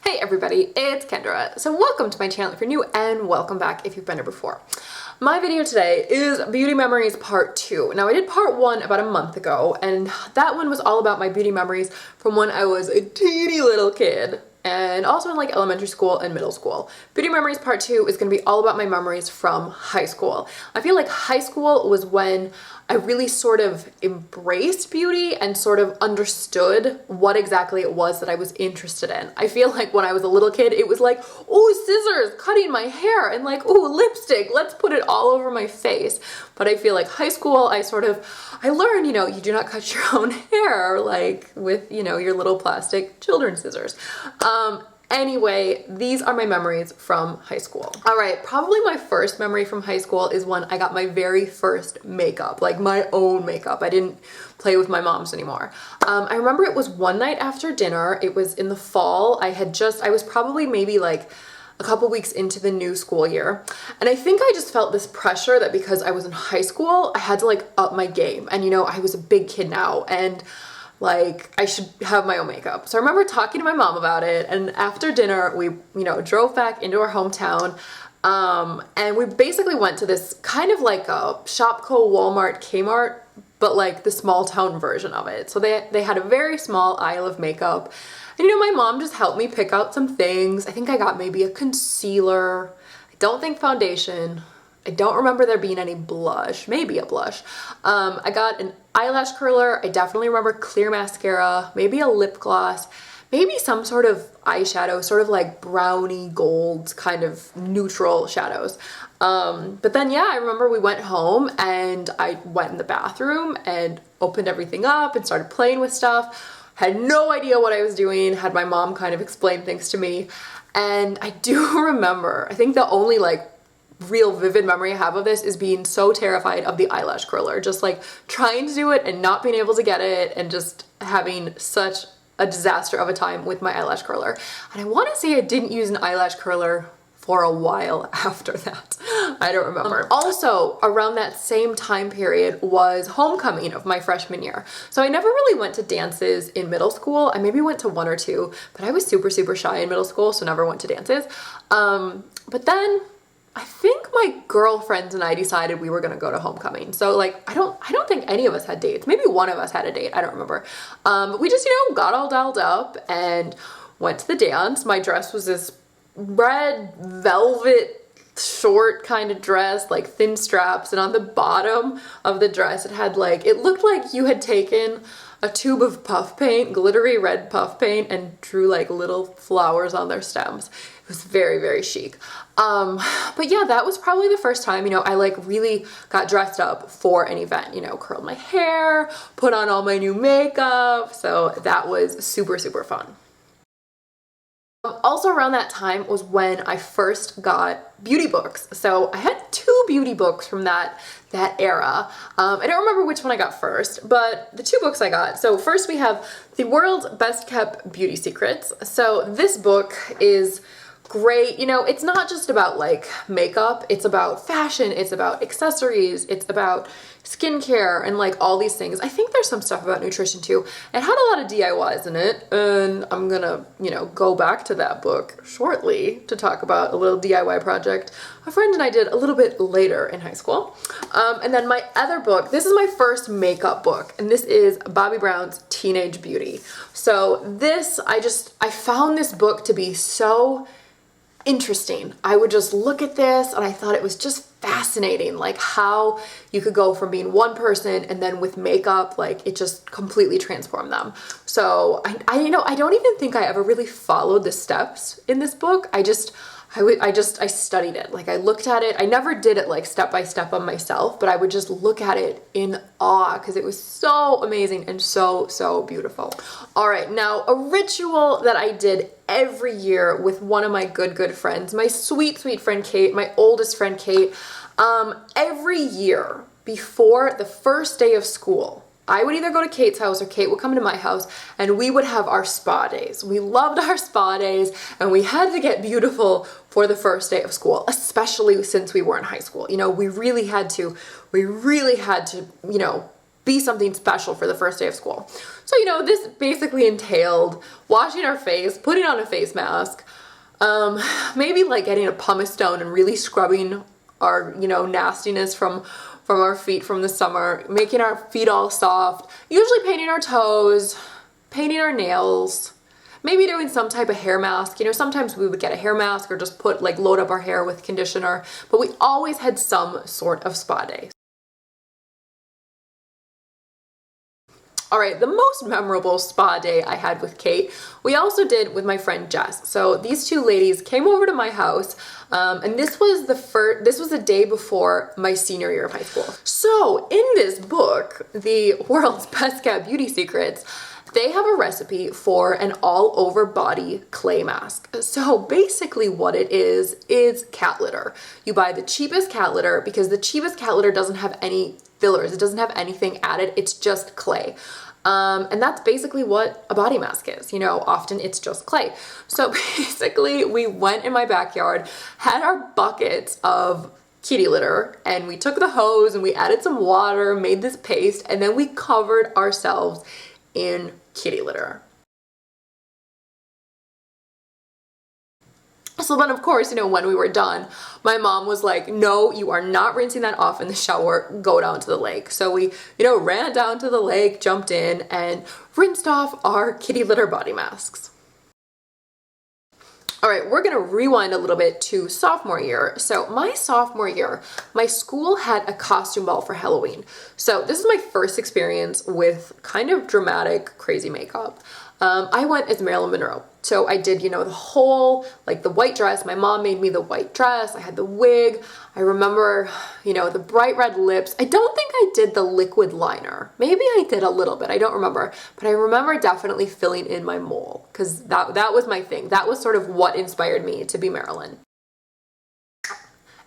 Hey everybody, it's Kendra. So welcome to my channel if you're new, and welcome back if you've been here before. My video today is Beauty Memories Part 2. Now I did Part 1 about a month ago, and that one was all about my beauty memories from when I was a teeny little kid, and also in like elementary school and middle school. Beauty Memories Part 2 is going to be all about my memories from high school. I feel like high school was when I really sort of embraced beauty and sort of understood what exactly it was that I was interested in. I feel like when I was a little kid, it was like, oh, scissors, cutting my hair, and like, oh, lipstick, let's put it all over my face. But I feel like high school, I learned, you do not cut your own hair, like with, your little plastic children's scissors. Anyway, these are my memories from high school. All right, probably my first memory from high school is when I got my very first makeup, like my own makeup. I didn't play with my mom's anymore. I remember it was one night after dinner. It was in the fall. I was probably maybe like a couple weeks into the new school year. And I think I just felt this pressure that because I was in high school, I had to like up my game. And I was a big kid now, and like I should have my own makeup. So I remember talking to my mom about it, and after dinner we drove back into our hometown, and we basically went to this kind of like a Shopko, Walmart, Kmart, but like the small town version of it. So they had a very small aisle of makeup, and my mom just helped me pick out some things. I think I got maybe a concealer, I don't think foundation, I don't remember there being any blush, maybe a blush. I got an eyelash curler. I definitely remember clear mascara, maybe a lip gloss, maybe some sort of eyeshadow, sort of like brownie gold kind of neutral shadows. But then, yeah, I remember we went home and I went in the bathroom and opened everything up and started playing with stuff. Had no idea what I was doing, had my mom kind of explain things to me. And I do remember, I think the only like real vivid memory I have of this is being so terrified of the eyelash curler, just like trying to do it and not being able to get it, and just having such a disaster of a time with my eyelash curler. And I want to say I didn't use an eyelash curler for a while after that. I don't remember. Also, around that same time period was homecoming of my freshman year. So I never really went to dances in middle school. I maybe went to one or two, but I was super, super shy in middle school, so never went to dances. But then I think my girlfriends and I decided we were gonna go to homecoming. So like, I don't think any of us had dates. Maybe one of us had a date, I don't remember. But we just, got all dolled up and went to the dance. My dress was this red velvet short kind of dress, like thin straps, and on the bottom of the dress it had like, it looked like you had taken a tube of puff paint, glittery red puff paint, and drew like little flowers on their stems. It was very, very chic. But yeah, that was probably the first time, I like really got dressed up for an event, curled my hair, put on all my new makeup. So that was super, super fun. Also around that time was when I first got beauty books. So I had two beauty books from that era. I don't remember which one I got first, but the two books I got. So first we have The World's Best Kept Beauty Secrets. So this book is great. It's not just about like makeup, it's about fashion, it's about accessories, it's about skincare and like all these things. I think there's some stuff about nutrition too. It had a lot of DIYs in it, and I'm gonna, go back to that book shortly to talk about a little DIY project a friend and I did a little bit later in high school. And then my other book, this is my first makeup book, and this is Bobbi Brown's Teenage Beauty. So this, I found this book to be so interesting. I would just look at this and I thought it was just fascinating, like how you could go from being one person and then with makeup, like it just completely transformed them. So I don't even think I ever really followed the steps in this book. I studied it. Like I looked at it. I never did it like step by step on myself, but I would just look at it in awe because it was so amazing and so, so beautiful. All right, now a ritual that I did every year with one of my good friends, my sweet, sweet friend Kate, my oldest friend Kate, every year before the first day of school, I would either go to Kate's house or Kate would come to my house, and we would have our spa days. We loved our spa days, and we had to get beautiful for the first day of school, especially since we were in high school. We really had to, be something special for the first day of school. So, you know, this basically entailed washing our face, putting on a face mask, maybe like getting a pumice stone and really scrubbing our, you know, nastiness from our feet from the summer, making our feet all soft, usually painting our toes, painting our nails, maybe doing some type of hair mask. You know, sometimes we would get a hair mask or just load up our hair with conditioner, but we always had some sort of spa day. All right, the most memorable spa day I had with Kate, we also did with my friend Jess. So these two ladies came over to my house, and this was the day before my senior year of high school. So in this book, The World's Best Kept Beauty Secrets, they have a recipe for an all-over body clay mask. So basically what it is cat litter. You buy the cheapest cat litter because the cheapest cat litter doesn't have any fillers. It doesn't have anything added. It's just clay. And that's basically what a body mask is. You know, often it's just clay. So basically we went in my backyard, had our buckets of kitty litter, and we took the hose and we added some water, made this paste, and then we covered ourselves in kitty litter. So then, of course, you know, when we were done, my mom was like, no, you are not rinsing that off in the shower, go down to the lake. So we, you know, ran down to the lake, jumped in, and rinsed off our kitty litter body masks. All right, we're gonna rewind a little bit to sophomore year. So my sophomore year, my school had a costume ball for Halloween. So this is my first experience with kind of dramatic, crazy makeup. I went as Marilyn Monroe. So I did, you know, the whole, like the white dress. My mom made me the white dress. I had the wig. I remember, you know, the bright red lips. I don't think I did the liquid liner. Maybe I did a little bit. I don't remember. But I remember definitely filling in my mole because that was my thing. That was sort of what inspired me to be Marilyn.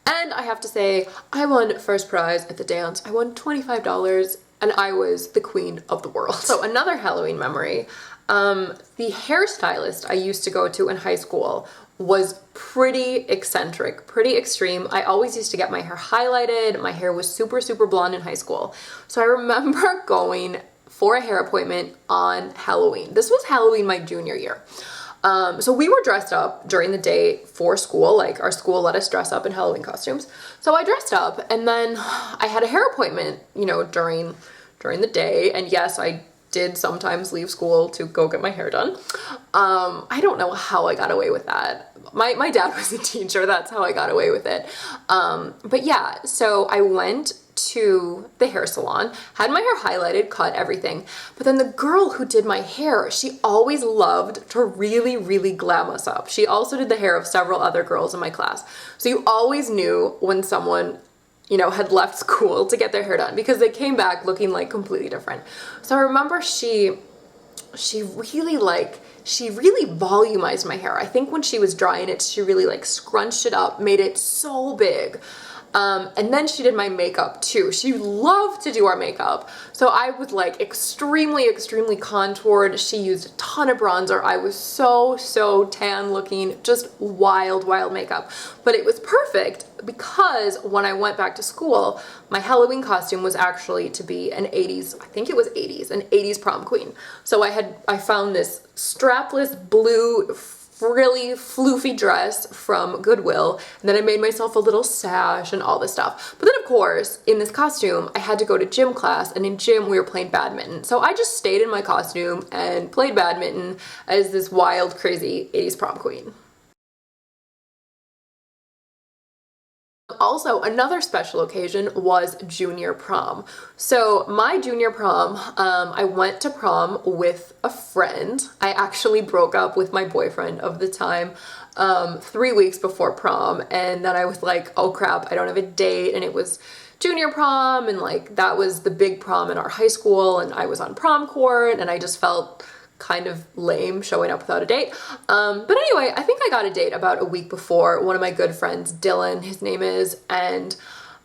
And I have to say, I won first prize at the dance. I won $25 and I was the queen of the world. So another Halloween memory. The hairstylist I used to go to in high school was pretty eccentric, pretty extreme. I always used to get my hair highlighted. My hair was super, super blonde in high school. So I remember going for a hair appointment on Halloween. This was Halloween my junior year. So we were dressed up during the day for school, like our school let us dress up in Halloween costumes. So I dressed up and then I had a hair appointment, you know, during the day. And yes, I did sometimes leave school to go get my hair done. I don't know how I got away with that. My dad was a teacher, that's how I got away with it. But yeah, so I went to the hair salon, had my hair highlighted, cut, everything. But then the girl who did my hair, she always loved to really, really glam us up. She also did the hair of several other girls in my class. So you always knew when someone, you know, had left school to get their hair done because they came back looking like completely different. So I remember she really volumized my hair. I think when she was drying it, she really like scrunched it up, made it so big. And then she did my makeup too. She loved to do our makeup. So I was like extremely, extremely contoured. She used a ton of bronzer. I was so, so tan looking, just wild, wild makeup. But it was perfect because when I went back to school, my Halloween costume was actually to be an 80s, I think it was 80s, an 80s prom queen. So I found this strapless blue really floofy dress from Goodwill, and then I made myself a little sash and all this stuff. But then of course, in this costume, I had to go to gym class, and in gym we were playing badminton. So I just stayed in my costume and played badminton as this wild, crazy 80s prom queen. Also, another special occasion was junior prom. So my junior prom, I went to prom with a friend. I actually broke up with my boyfriend of the time 3 weeks before prom, and then I was like, oh crap, I don't have a date, and it was junior prom, and like that was the big prom in our high school, and I was on prom court, and I just felt kind of lame showing up without a date. But anyway, I think I got a date about a week before. One of my good friends, Dylan, his name is, and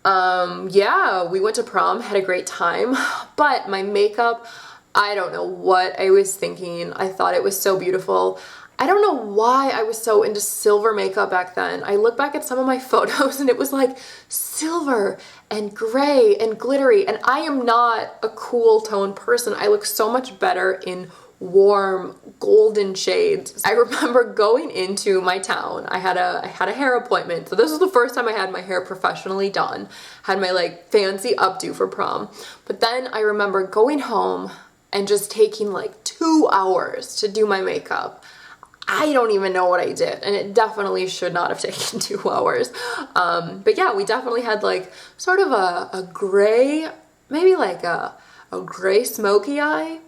yeah, we went to prom, had a great time, but my makeup, I don't know what I was thinking. I thought it was so beautiful. I don't know why I was so into silver makeup back then. I look back at some of my photos and it was like silver and gray and glittery, and I am not a cool tone person. I look so much better in warm golden shades. I remember going into my town. I had a hair appointment. So this was the first time I had my hair professionally done. Had my like fancy updo for prom. But then I remember going home and just taking like 2 hours to do my makeup. I don't even know what I did, and it definitely should not have taken 2 hours. But yeah, we definitely had like sort of a gray, maybe like a gray smoky eye.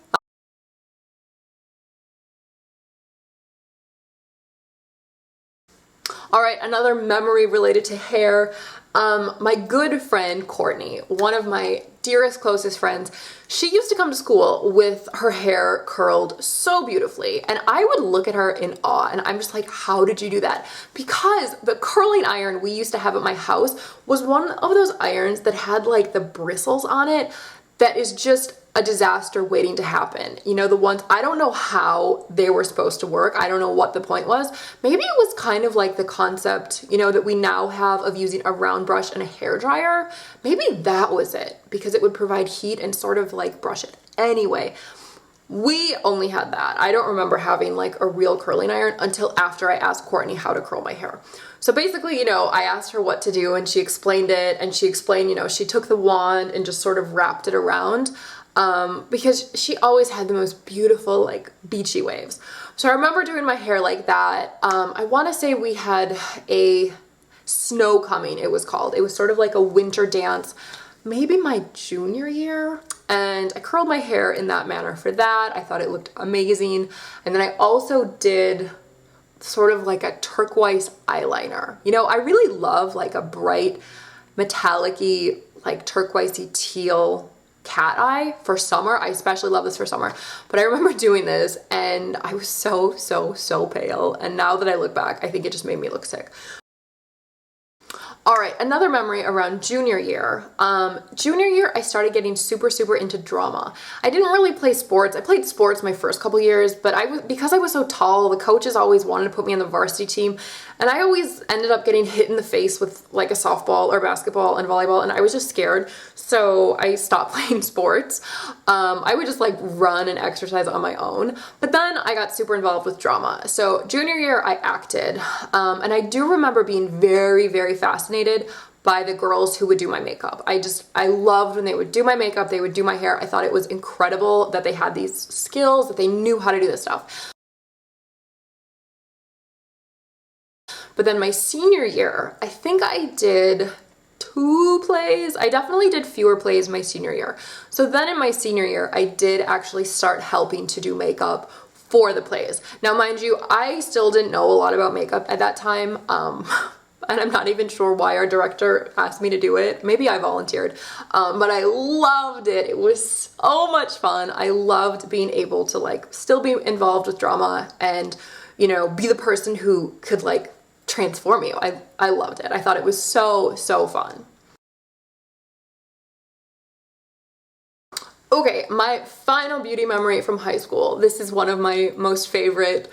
All right, another memory related to hair. My good friend Courtney, one of my dearest, closest friends, she used to come to school with her hair curled so beautifully, and I would look at her in awe, and I'm just like, how did you do that? Because the curling iron we used to have at my house was one of those irons that had like the bristles on it that is just a disaster waiting to happen. You know, the ones, I don't know how they were supposed to work. I don't know what the point was. Maybe it was kind of like the concept, you know, that we now have of using a round brush and a hair dryer. Maybe that was it, because it would provide heat and sort of like brush it. Anyway, we only had that. I don't remember having like a real curling iron until after I asked Courtney how to curl my hair. So basically, you know, I asked her what to do and she explained it, and she explained, you know, she took the wand and just sort of wrapped it around. Because she always had the most beautiful like beachy waves. So I remember doing my hair like that. I want to say we had a snow coming, it was called. It was sort of like a winter dance, maybe my junior year. And I curled my hair in that manner for that. I thought it looked amazing. And then I also did sort of like a turquoise eyeliner. You know, I really love like a bright metallic-y, like turquoisey teal cat eye for summer. I especially love this for summer. But I remember doing this and I was so pale. And now that I look back, I think it just made me look sick. All right, another memory around junior year. Junior year, I started getting super into drama. I didn't really play sports. I played sports my first couple years, but because I was so tall, the coaches always wanted to put me on the varsity team, and I always ended up getting hit in the face with like a softball or basketball and volleyball, and I was just scared, so I stopped playing sports. I would just like run and exercise on my own, but then I got super involved with drama. So junior year, I acted, and I do remember being very fascinated by the girls who would do my makeup. I loved when they would do my makeup, they would do my hair. I thought it was incredible that they had these skills, that they knew how to do this stuff. But then my senior year, I think I did 2 plays. I definitely did fewer plays my senior year. So then in my senior year, I did actually start helping to do makeup for the plays. Now, mind you, I still didn't know a lot about makeup at that time. And I'm not even sure why our director asked me to do it. Maybe I volunteered, but I loved it. It was so much fun. I loved being able to like still be involved with drama and, you know, be the person who could like transform you. I loved it. I thought it was so fun. Okay, my final beauty memory from high school. This is one of my most favorite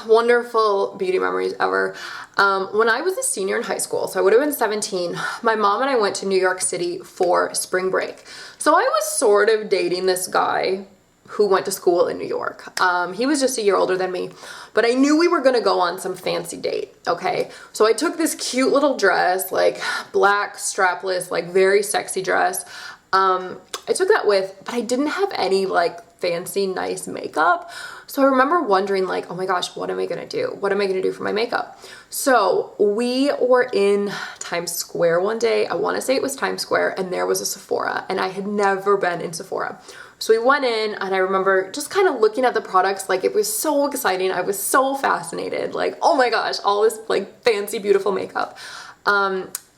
wonderful beauty memories ever. When I was a senior in high school, so I would have been 17, my mom and I went to New York City for spring break. So I was sort of dating this guy who went to school in New York. He was just a year older than me, but I knew we were gonna go on some fancy date, okay? So I took this cute little dress, like black, strapless, like very sexy dress. I took that but I didn't have any like fancy, nice makeup. So I remember wondering like, oh my gosh, what am I gonna do? What am I gonna do for my makeup? So we were in Times Square one day. I wanna say it was Times Square, and there was a Sephora, and I had never been in Sephora. So we went in, and I remember just kind of looking at the products, like it was so exciting. I was so fascinated, like, oh my gosh, all this like fancy, beautiful makeup.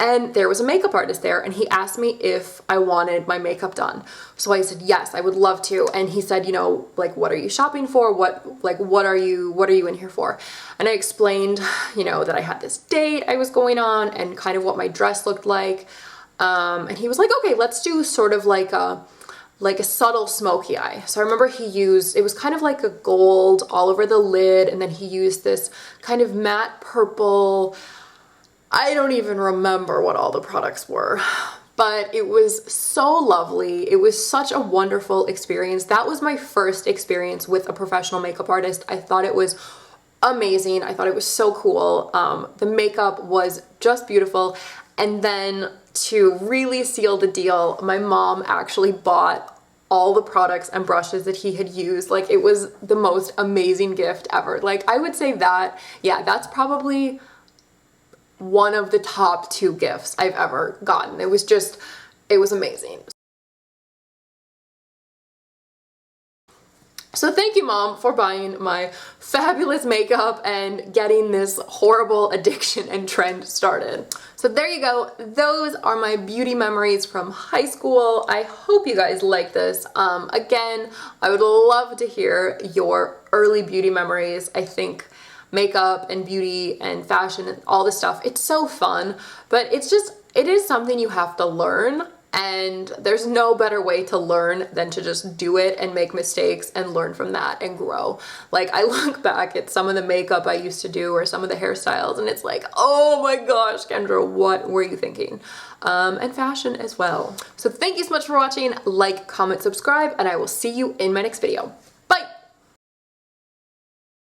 And there was a makeup artist there, and he asked me if I wanted my makeup done. So I said, yes, I would love to. And he said, you know, like, what are you shopping for? What are you in here for? And I explained, you know, that I had this date I was going on and kind of what my dress looked like. And he was like, okay, let's do sort of like a subtle smoky eye. So I remember it was kind of like a gold all over the lid, and then he used this kind of matte purple. I don't even remember what all the products were, but it was so lovely. It was such a wonderful experience. That was my first experience with a professional makeup artist. I thought it was amazing. I thought it was so cool. The makeup was just beautiful. And then to really seal the deal, my mom actually bought all the products and brushes that he had used. Like, it was the most amazing gift ever. Like, I would say that, yeah, that's probably one of the top 2 gifts I've ever gotten. It was amazing. So thank you, Mom, for buying my fabulous makeup and getting this horrible addiction and trend started. So there you go. Those are my beauty memories from high school. I hope you guys like this. Again, I would love to hear your early beauty memories. I think makeup and beauty and fashion and all this stuff, it's so fun, but it is something you have to learn. And there's no better way to learn than to just do it and make mistakes and learn from that and grow. Like, I look back at some of the makeup I used to do or some of the hairstyles and it's like, oh my gosh, Kendra, what were you thinking? And fashion as well. So thank you so much for watching. Like, comment, subscribe, and I will see you in my next video.